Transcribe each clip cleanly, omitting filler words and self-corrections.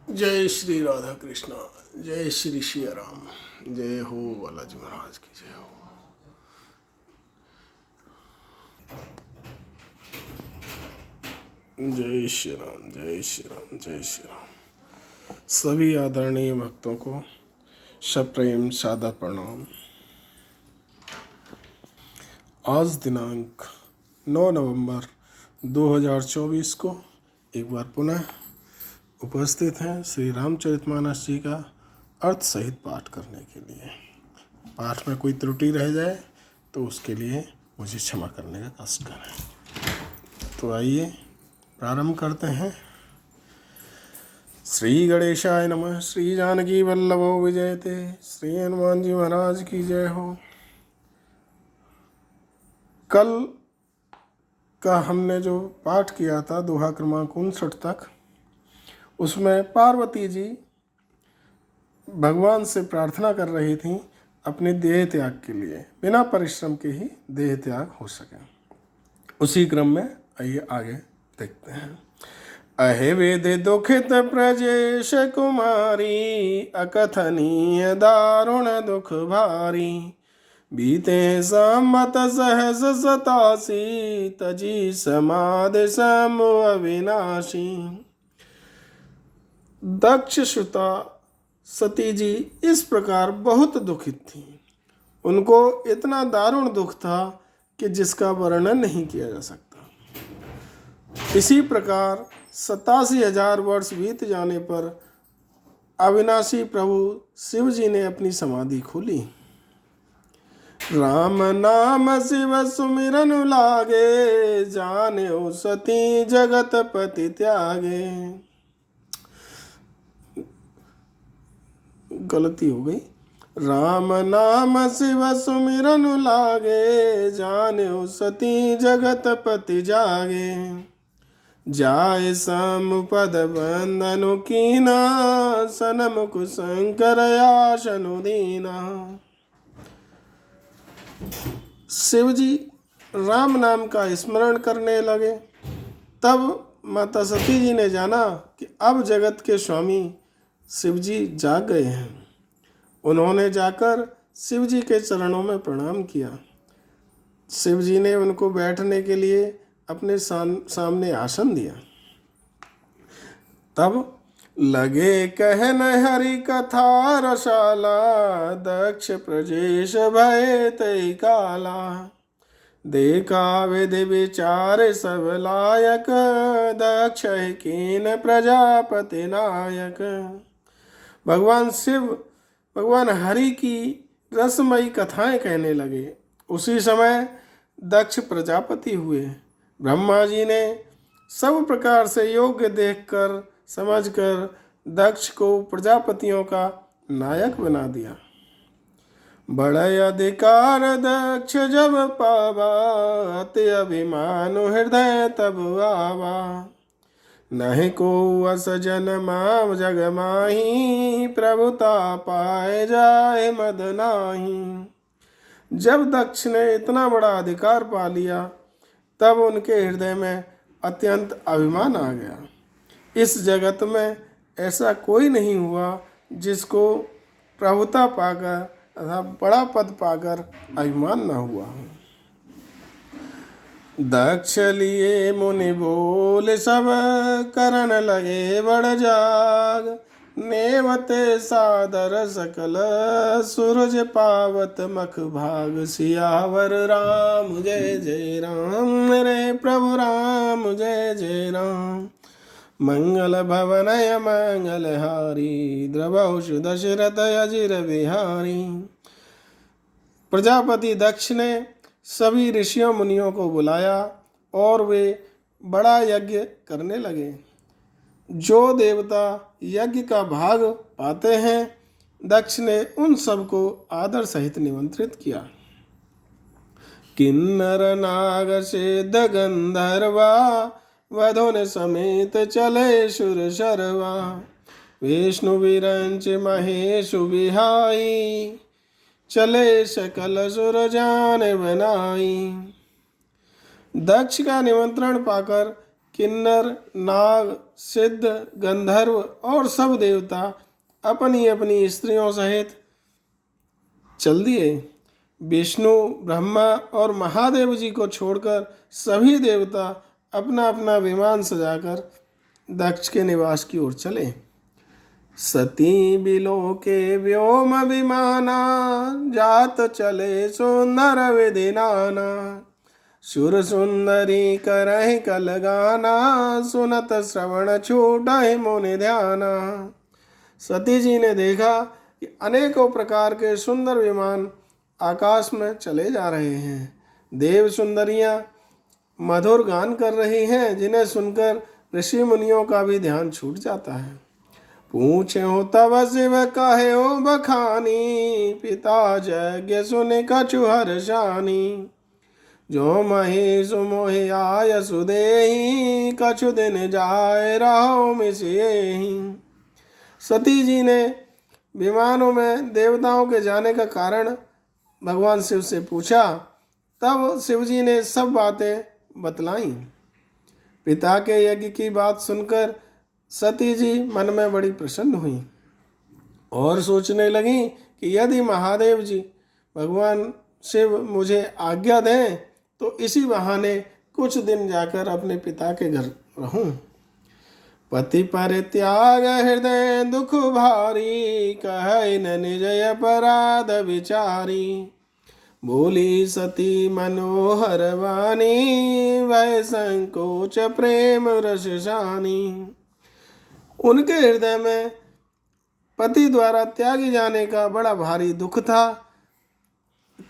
जय श्री राधा कृष्णा। जय श्री श्री राम। जय हो बालाजी महाराज की जय हो। जय श्री राम। जय श्री राम। जय श्री राम। सभी आदरणीय भक्तों को सप्रेम सादर प्रणाम। आज दिनांक 9 नवंबर 2024 को एक बार पुनः उपस्थित हैं श्री रामचरितमानस जी का अर्थ सहित पाठ करने के लिए। पाठ में कोई त्रुटि रह जाए तो उसके लिए मुझे क्षमा करने का कष्ट करें। तो आइए प्रारंभ करते हैं। श्री गणेशाय नमः। श्री जानकी वल्लभो विजयते। श्री हनुमान जी महाराज की जय हो। कल का हमने जो पाठ किया था दोहा क्रमांक 59 तक, उसमें पार्वती जी भगवान से प्रार्थना कर रही थी अपने देह त्याग के लिए, बिना परिश्रम के ही देह त्याग हो सके। उसी क्रम में आइए आगे देखते हैं। अहे वेदे दुखित प्रजेश कुमारी, अकथनीय दारुण दुख भारी। बीते सम्मत सहस 87, तजी समाधि समु अविनाशी। दक्ष श्रुता सती जी इस प्रकार बहुत दुखित थी। उनको इतना दारुण दुख था कि जिसका वर्णन नहीं किया जा सकता। इसी प्रकार 87,000 वर्ष बीत जाने पर अविनाशी प्रभु शिव जी ने अपनी समाधि खोली। राम नाम शिव सुमिरन लागे, जाने सती जगत पति त्यागे। गलती हो गई। राम नाम शिव सुमिरन लागे, जाने सती जगत पति जागे। जाय समुपद बंधनु कीना, सनमुख शंकर आशनु दीना। शिव जी राम नाम का स्मरण करने लगे। तब माता सती जी ने जाना कि अब जगत के स्वामी शिव जी जाग गए हैं। उन्होंने जाकर शिव जी के चरणों में प्रणाम किया। शिव जी ने उनको बैठने के लिए अपने सामने आसन दिया। तब लगे कहन हरि कथा रसाला, दक्ष प्रजेश भय तै काला। देखा विधि विचार सब लायक, दक्ष कीन प्रजापति नायक। भगवान शिव भगवान हरि की रसमयी कथाएं कहने लगे। उसी समय दक्ष प्रजापति हुए। ब्रह्मा जी ने सब प्रकार से योग्य देखकर समझकर दक्ष को प्रजापतियों का नायक बना दिया। बड़े अधिकार दक्ष जब पावा, अति अभिमान हृदय तब आवा। नहीं को अस जनमा जग माही, प्रभुता पाए जाए मद नाही। जब दक्ष ने इतना बड़ा अधिकार पा लिया तब उनके हृदय में अत्यंत अभिमान आ गया। इस जगत में ऐसा कोई नहीं हुआ जिसको प्रभुता पाकर अथवा बड़ा पद पाकर अभिमान न हुआ। दक्ष लिए मुनि बोल सब, करन लगे बड़ जाग। नेवते सादर सकल, सूरज पावत मख भाग। सियावर राम जय जय राम, मेरे प्रभु राम जय जय राम। मंगल भवनय मंगलहारी, द्रवहुष दशरथ अजिर बिहारी। प्रजापति दक्ष ने सभी ऋषियों मुनियों को बुलाया और वे बड़ा यज्ञ करने लगे। जो देवता यज्ञ का भाग पाते हैं, दक्ष ने उन सबको आदर सहित निमंत्रित किया। किन्नर नाग सिद्ध गंधर्वा, वधुन समेत चले सुर शर्वा। विष्णु विरंच महेश बिहाई, चले सकल सुर जान बनाई। दक्ष का निमंत्रण पाकर किन्नर, नाग, सिद्ध, गंधर्व और सब देवता अपनी अपनी स्त्रियों सहित चल दिए। विष्णु, ब्रह्मा और महादेव जी को छोड़कर सभी देवता अपना अपना विमान सजाकर दक्ष के निवास की ओर चले। सती बिलोके व्योम विमाना, जात चले सुंदर विधि नाना। सुर सुंदरी करहि कल गाना, सुनत श्रवण छूटहि मुनि ध्याना। सती जी ने देखा कि अनेकों प्रकार के सुंदर विमान आकाश में चले जा रहे हैं। देव सुंदरियां मधुर गान कर रही हैं, जिन्हें सुनकर ऋषि मुनियों का भी ध्यान छूट जाता है। पूछे हो तब शिव कहे हो बखानी, पिता यज्ञ सुने कछु हर्षानी। जो महेश मोहि आय सुदेहि, कछु दिन जाय रहो मिसिएहि। सती जी ने विमानों में देवताओं के जाने का कारण भगवान शिव से पूछा। तब शिव जी ने सब बातें बतलाई। पिता के यज्ञ की बात सुनकर सती जी मन में बड़ी प्रसन्न हुई और सोचने लगी कि यदि महादेव जी भगवान शिव मुझे आज्ञा दें तो इसी बहाने कुछ दिन जाकर अपने पिता के घर रहूं। पति परित्याग हृदय दुख भारी, कहे न निज अपराध विचारी। बोली सती मनोहर वाणी, वह संकोच प्रेम रस शानी। उनके हृदय में पति द्वारा त्यागी जाने का बड़ा भारी दुख था,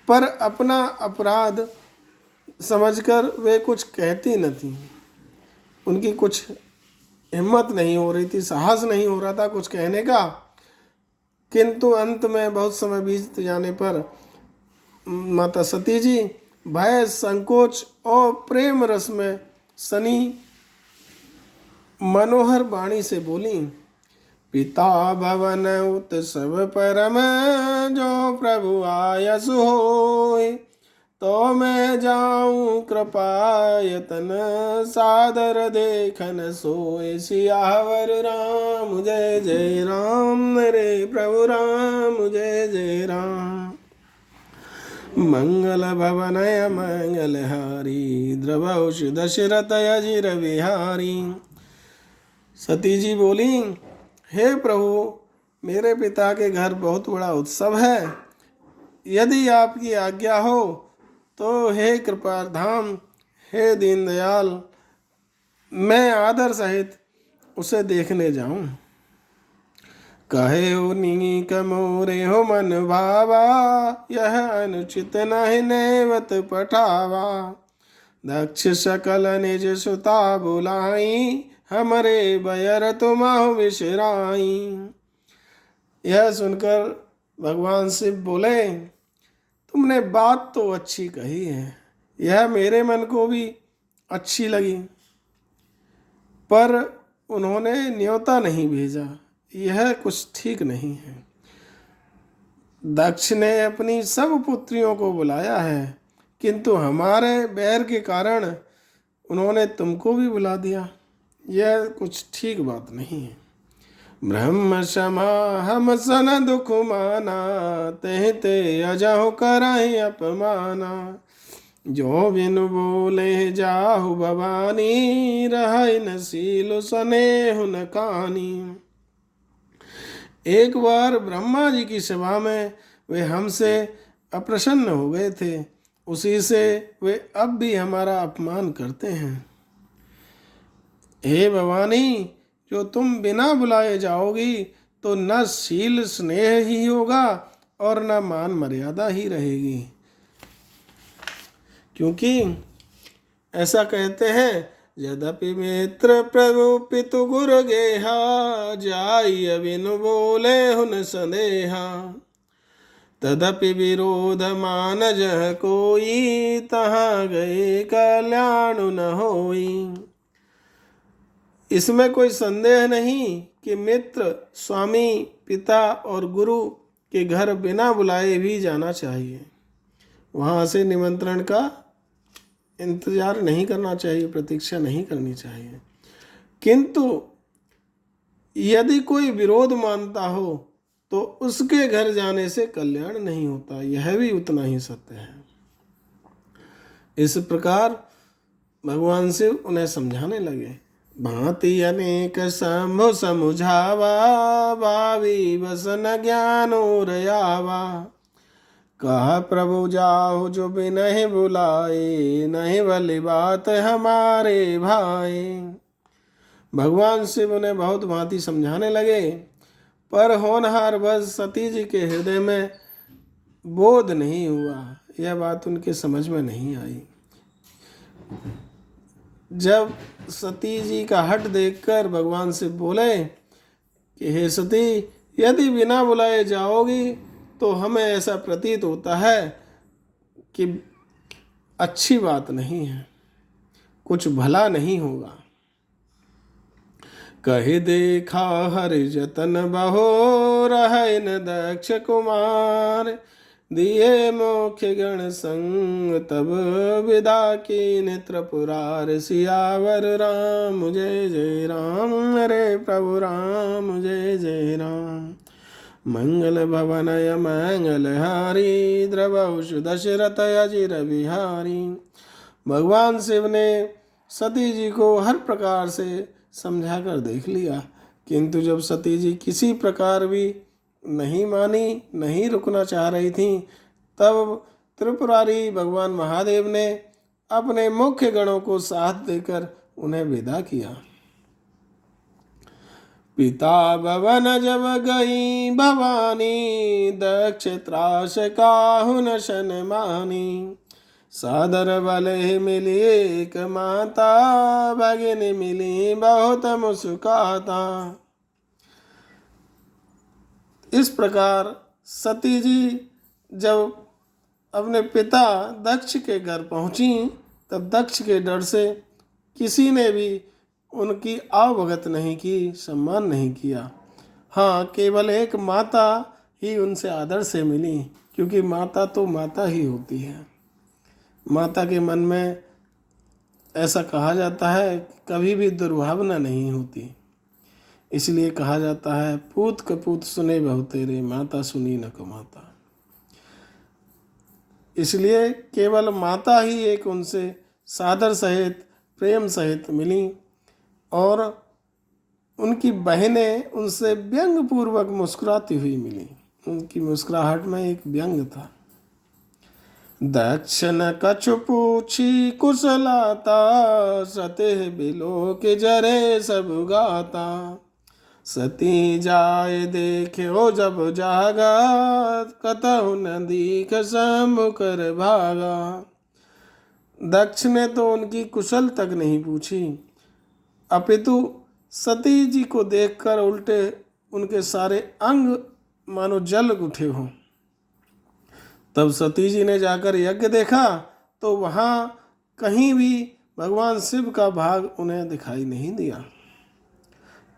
पर अपना अपराध समझकर वे कुछ कहती न थी। उनकी कुछ हिम्मत नहीं हो रही थी, साहस नहीं हो रहा था कुछ कहने का। किंतु अंत में बहुत समय बीत जाने पर माता सती जी भय, संकोच और प्रेम रस में सनी मनोहर वाणी से बोली। पिता भवन उत्सव परम, जो प्रभु आयस होय। तो मैं जाऊं कृपायतन, सादर देखन सोय। सियावर राम जय जय राम, मेरे प्रभु राम जय जय राम। मंगल भवनय मंगलहारी, द्रवौष दशरथ अजिर विहारी। सती जी बोली, हे प्रभु, मेरे पिता के घर बहुत बड़ा उत्सव है। यदि आपकी आज्ञा हो तो हे कृपाधाम, हे दीनदयाल, मैं आदर सहित उसे देखने जाऊं। कहे हो नीक मोरे हो मन भावा, यह अनुचित नहीं नेवत पठावा। दक्ष सकल निज सुता बुलाई, हमरे बयर तुमहु विसराई। यह सुनकर भगवान शिव बोले, तुमने बात तो अच्छी कही है, यह मेरे मन को भी अच्छी लगी, पर उन्होंने न्योता नहीं भेजा, यह कुछ ठीक नहीं है। दक्ष ने अपनी सब पुत्रियों को बुलाया है, किंतु हमारे बैर के कारण उन्होंने तुमको भी बुला दिया, यह कुछ ठीक बात नहीं है। ब्रह्म क्षमा हम सन दुख माना, ते ते अजहु करहि अपमाना। जो बिनु बोले जाहु भवानी, रहै न सील स्नेहु न कानी। एक बार ब्रह्मा जी की सभा में वे हमसे अप्रसन्न हो गए थे, उसी से वे अब भी हमारा अपमान करते हैं। हे भवानी, जो तुम बिना बुलाए जाओगी तो न शील स्नेह ही होगा और न मान मर्यादा ही रहेगी। क्योंकि ऐसा कहते हैं, यद्यपि मित्र प्रभु पितु गुरु गेहा, जाय बिनु बोले हुन संदेहा। तदपि विरोध मान जह कोई, तहाँ गए कल्याण न होई। इसमें कोई संदेह नहीं कि मित्र, स्वामी, पिता और गुरु के घर बिना बुलाए भी जाना चाहिए। वहाँ से निमंत्रण का इंतजार नहीं करना चाहिए, प्रतीक्षा नहीं करनी चाहिए। किंतु यदि कोई विरोध मानता हो तो उसके घर जाने से कल्याण नहीं होता, यह भी उतना ही सत्य है। इस प्रकार भगवान शिव उन्हें समझाने लगे। भांति अनेक शंभु समुझावा, भावी बसन ज्ञान उरयावा। कहा प्रभु जाओ जो भी नहीं बुलाए, नहीं भली बात हमारे भाई। भगवान शिव उन्हें बहुत भांति समझाने लगे, पर होनहार बस सती जी के हृदय में बोध नहीं हुआ, यह बात उनके समझ में नहीं आई। जब सती जी का हठ देखकर भगवान शिव बोले कि हे सती, यदि बिना बुलाए जाओगी तो हमें ऐसा प्रतीत होता है कि अच्छी बात नहीं है, कुछ भला नहीं होगा। कहि देखा हरि जतन बहो, रहन दक्ष कुमार। दिए मुख्य गण संग तब विदा की त्रिपुरार। सियावर राम जय जय राम, हरे प्रभु राम जय जय राम। मंगल भवनय मंगल हारी, द्रवशु दशरथ अजिर बिहारी। भगवान शिव ने सती जी को हर प्रकार से समझा कर देख लिया, किंतु जब सती जी किसी प्रकार भी नहीं मानी, नहीं रुकना चाह रही थी, तब त्रिपुरारी भगवान महादेव ने अपने मुख्य गणों को साथ देकर उन्हें विदा किया। पिता भवन जब गई भवानी, दक्ष त्रास काहु न शन मानी। सादर भले मिली एक माता, भगिनी मिली बहुत मुस्काता। इस प्रकार सती जी जब अपने पिता दक्ष के घर पहुंची, तब दक्ष के डर से किसी ने भी उनकी आवभगत नहीं की, सम्मान नहीं किया। हाँ, केवल एक माता ही उनसे आदर से मिली, क्योंकि माता तो माता ही होती है। माता के मन में ऐसा कहा जाता है कभी भी दुर्भावना नहीं होती, इसलिए कहा जाता है पूत कपूत सुने बहु तेरे, माता सुनी न कमाता। इसलिए केवल माता ही एक उनसे सादर सहित प्रेम सहित मिली, और उनकी बहनें उनसे व्यंग पूर्वक मुस्कुराती हुई मिली। उनकी मुस्कुराहट में एक व्यंग था। दक्ष न कछु पूछी कुशलाता, सते बिलो के जरे सब गाता। सती जाए देखे हो जब जागा, कतहु न दीख शंभु कर भागा। दक्ष ने तो उनकी कुशल तक नहीं पूछी, अपितु सती जी को देखकर उल्टे उनके सारे अंग मानो जल उठे हों। तब सती जी ने जाकर यज्ञ देखा तो वहाँ कहीं भी भगवान शिव का भाग उन्हें दिखाई नहीं दिया।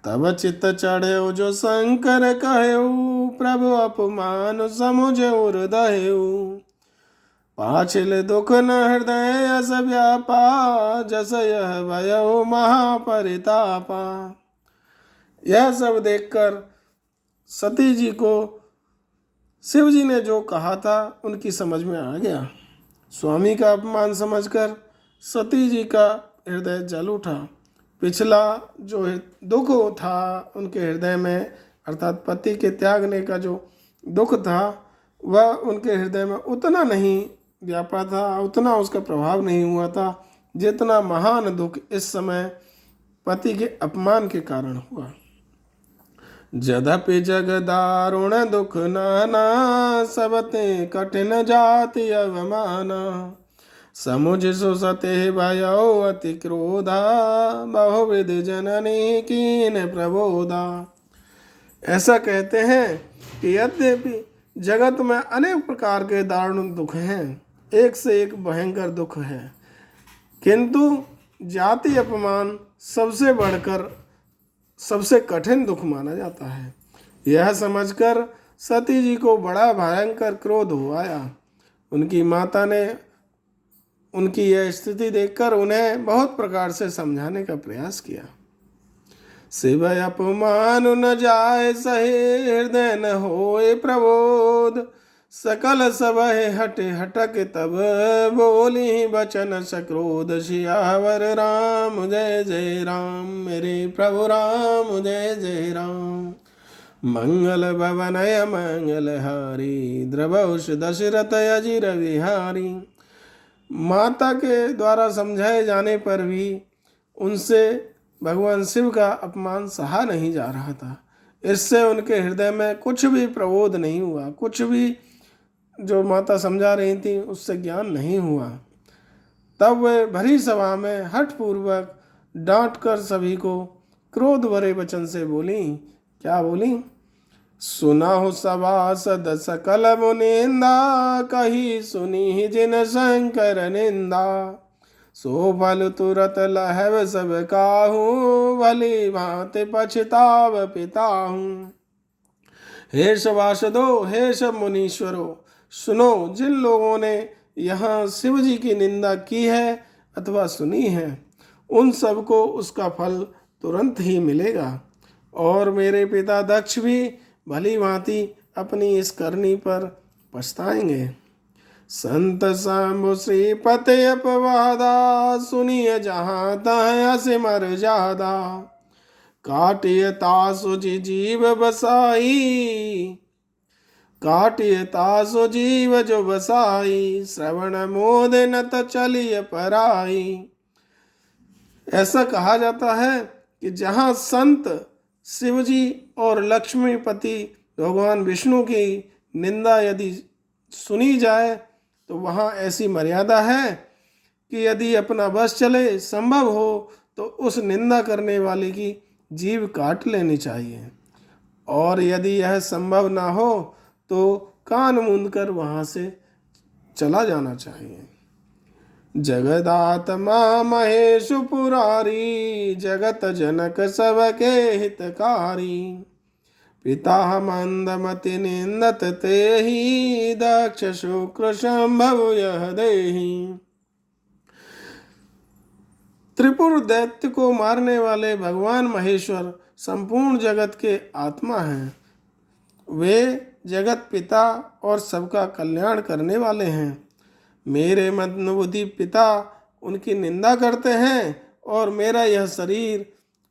तब चित्त चढ़े जो शंकर कहेऊ, प्रभु अपमान समुझ हृदय। पाछिल दुख न हृदय अस व्यापा, जस यह भयो महापरितापा। यह सब देखकर सती जी को शिव जी ने जो कहा था उनकी समझ में आ गया। स्वामी का अपमान समझकर सती जी का हृदय जल उठा। पिछला जो दुख था उनके हृदय में, अर्थात पति के त्यागने का जो दुख था, वह उनके हृदय में उतना नहीं व्यापा था, उतना उसका प्रभाव नहीं हुआ था जितना महान दुख इस समय पति के अपमान के कारण हुआ। जदपि जग दारुण दुख नाना, सबते कठिन जाति अवमाना। समुझ सुसते भयो अति क्रोधा, बहुविध जननी कीन प्रबोधा। ऐसा कहते हैं कि यद्यपि जगत में अनेक प्रकार के दारुण दुख हैं, एक से एक भयंकर दुख है, किंतु जाति अपमान सबसे बढ़कर सबसे कठिन दुख माना जाता है। यह समझकर सती जी को बड़ा भयंकर क्रोध हो आया। उनकी माता ने उनकी यह स्थिति देखकर उन्हें बहुत प्रकार से समझाने का प्रयास किया। शिव अपमान न जाय सहे, हृदय न होए प्रबोध, सकल सब हटे हटक तब बोली बचन सक्रोध। सियावर राम जय जय राम, मेरे प्रभु राम जय जय राम। मंगल भवनय मंगल हारी, द्रवहुष दशरथ अजिर विहारी। माता के द्वारा समझाए जाने पर भी उनसे भगवान शिव का अपमान सहा नहीं जा रहा था। इससे उनके हृदय में कुछ भी प्रबोध नहीं हुआ, कुछ भी जो माता समझा रही थी उससे ज्ञान नहीं हुआ। तब वे भरी सभा में हठपूर्वक डांट कर सभी को क्रोध भरे वचन से बोली। क्या बोली? सुनाहु सभासद सकल मुनिंदा, कही सुनी जिन शंकर निंदा। सो फल तुरत लहव सब काहू, भली भांति पछताव पिताहूँ। हे सभासदो, हे सब मुनीश्वरों, सुनो, जिन लोगों ने यहाँ शिव जी की निंदा की है अथवा सुनी है, उन सबको उसका फल तुरंत ही मिलेगा। और मेरे पिता दक्ष भी भली भांति अपनी इस करनी पर पछताएंगे। संत शंभु श्रीपति अपवादा, सुनिय जहाँ तहाँ सिमर जादा। काटिय तासु जीव बसाई, काटिय तासु जीव जो बसाई। श्रवण मोद नत चलिय पराई। ऐसा कहा जाता है कि जहाँ संत शिव जी और लक्ष्मीपति भगवान विष्णु की निंदा यदि सुनी जाए तो वहाँ ऐसी मर्यादा है कि यदि अपना बस चले, संभव हो तो उस निंदा करने वाले की जीभ काट लेनी चाहिए, और यदि यह संभव ना हो तो कान मूंद कर वहाँ से चला जाना चाहिए। जगदात्मा महेशु पुरारी, जगत जनक सबके हितकारी। पिता मंदमति निंदत तेहि, दक्ष शुक्र संभव यह देहि। त्रिपुर दैत्य को मारने वाले भगवान महेश्वर संपूर्ण जगत के आत्मा हैं। वे जगत पिता और सबका कल्याण करने वाले हैं। मेरे मंदबुद्धि पिता उनकी निंदा करते हैं, और मेरा यह शरीर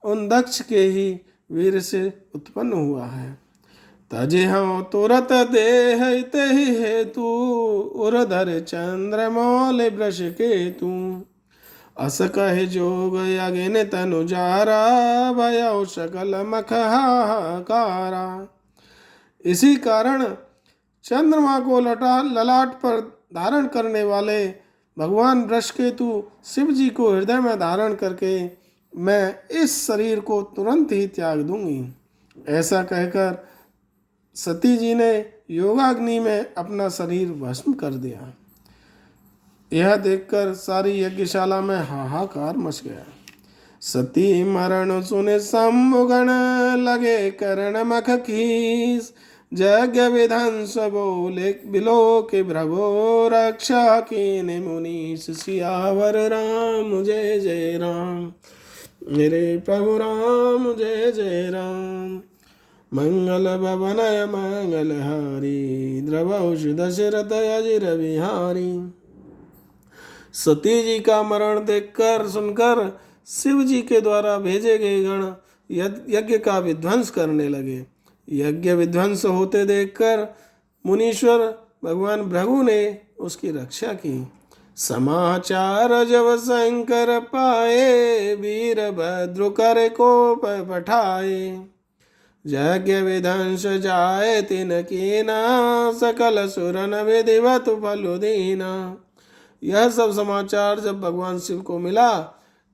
उन दक्ष के ही वीर से उत्पन्न हुआ है। तजे हम तुरत देह ही हेतु, उरधर चंद्रमौल वृष केतु। अस कह जोग अगिन तनु जारा, भयउ सकल मख हाहाकारा। इसी कारण चंद्रमा को ललाट पर धारण करने वाले भगवान वृषकेतु शिव जी को हृदय में धारण करके मैं इस शरीर को तुरंत ही त्याग दूंगी। ऐसा कहकर सती जी ने योगाग्नि में अपना शरीर भस्म कर दिया। यह देखकर सारी यज्ञशाला में हाहाकार मच गया। सती मरण सुने शंभुगण, लगे करण मख खीस। यज्ञ विध्वंस बोले बिलोक प्रभो, रक्षा कीन मुनीष। सियावर राम जय जय राम, मेरे प्रभु राम जय जय राम। मंगल भवनय मंगल हारी, द्रवहुष दशरथ अजिर विहारी। सती जी का मरण देखकर सुनकर शिव जी के द्वारा भेजे गए गण यज्ञ का विध्वंस करने लगे। यज्ञ विध्वंस होते देखकर मुनीश्वर भगवान भृगु ने उसकी रक्षा की। समाचार जब शंकर पाए, वीरभद्र कर कोप पठाए। यज्ञ विध्वंस जाए तिन कीना, सकल सुरन विधिवत फल दीना। यह सब समाचार जब भगवान शिव को मिला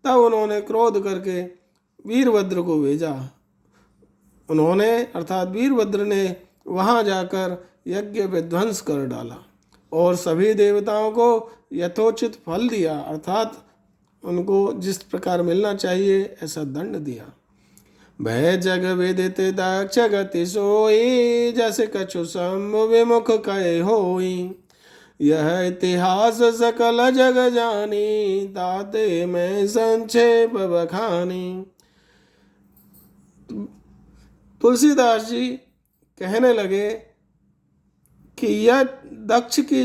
तब उन्होंने क्रोध करके वीरभद्र को भेजा। उन्होंने अर्थात वीरभद्र ने वहां जाकर यज्ञ विध्वंस कर डाला और सभी देवताओं को यथोचित फल दिया, अर्थात उनको जिस प्रकार मिलना चाहिए ऐसा दंड दिया। भय जग विदित दक्ष गति सोई, जस कछु शंभु विमुख कहे होई। यह इतिहास सकल जग जानी, ताते मैं संक्षेप बखानी। तुलसीदास जी कहने लगे कि यह दक्ष की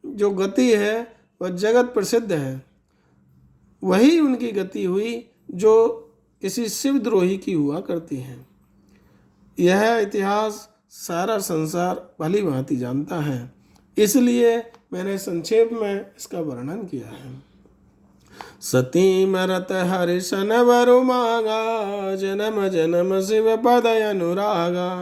जो गति है वह जगत प्रसिद्ध है, वही उनकी गति हुई जो इसी शिवद्रोही की हुआ करती है। यह इतिहास सारा संसार भली भांति जानता है, इसलिए मैंने संक्षेप में इसका वर्णन किया है। सती मरत हरिशन वरु मांगा, जन्म जन्म शिव पद अनुरागा।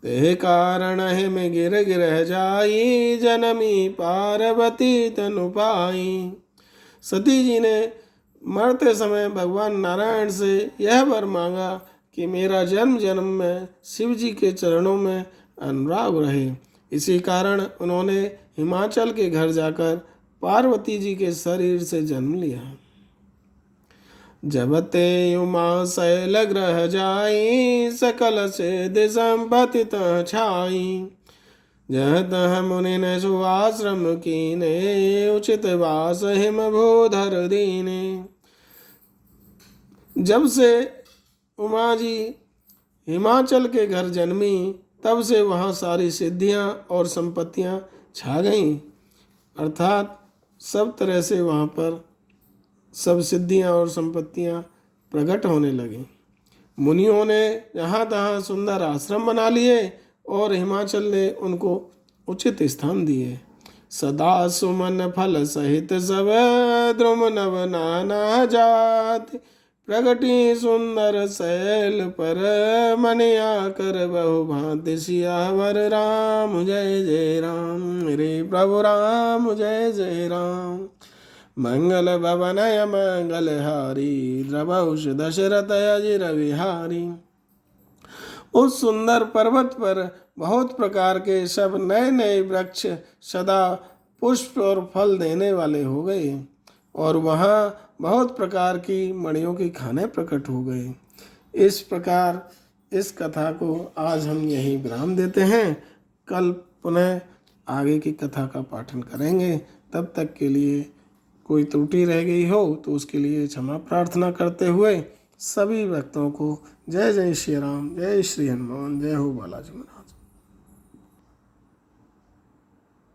ते कारण हिम गिर गिर जाई, जनमी पार्वती तनु पाई। सती जी ने मरते समय भगवान नारायण से यह वर मांगा कि मेरा जन्म जन्म में शिव जी के चरणों में अनुराग रहे। इसी कारण उन्होंने हिमाचल के घर जाकर पार्वती जी के शरीर से जन्म लिया। जब ते उमा शैल ग्रह जाई, सकल से संपत्ति तह छाई। जह तह मुनि ने सुआश्रम कीने, उचित वास हिम भूधर दीने। जब से उमा जी हिमाचल के घर जन्मी, तब से वहाँ सारी सिद्धियाँ और संपत्तियाँ छा गईं, अर्थात सब तरह से वहाँ पर सब सिद्धियाँ और संपत्तियाँ प्रकट होने लगीं। मुनियों ने जहाँ तहाँ सुंदर आश्रम बना लिए और हिमाचल ने उनको उचित स्थान दिए। सदा सुमन फल सहित सब, द्रुम नव नाना जाति। प्रगटी सुंदर शैल पर, मनिया कर बहु भांति। सियावर राम जय जय राम, रे प्रभु राम जय जय राम। मंगल भवनय मंगलहारी, द्रवहुष दशरथ अजिर विहारी। उस सुंदर पर्वत पर बहुत प्रकार के सब नए नए वृक्ष सदा पुष्प और फल देने वाले हो गए, और वहाँ बहुत प्रकार की मणियों की खाने प्रकट हो गए। इस प्रकार इस कथा को आज हम यहीं विराम देते हैं। कल पुनः आगे की कथा का पाठन करेंगे। तब तक के लिए कोई त्रुटि रह गई हो तो उसके लिए क्षमा प्रार्थना करते हुए सभी भक्तों को जय जय श्री राम, जय श्री हनुमान, जय हो बालाजी महाराज।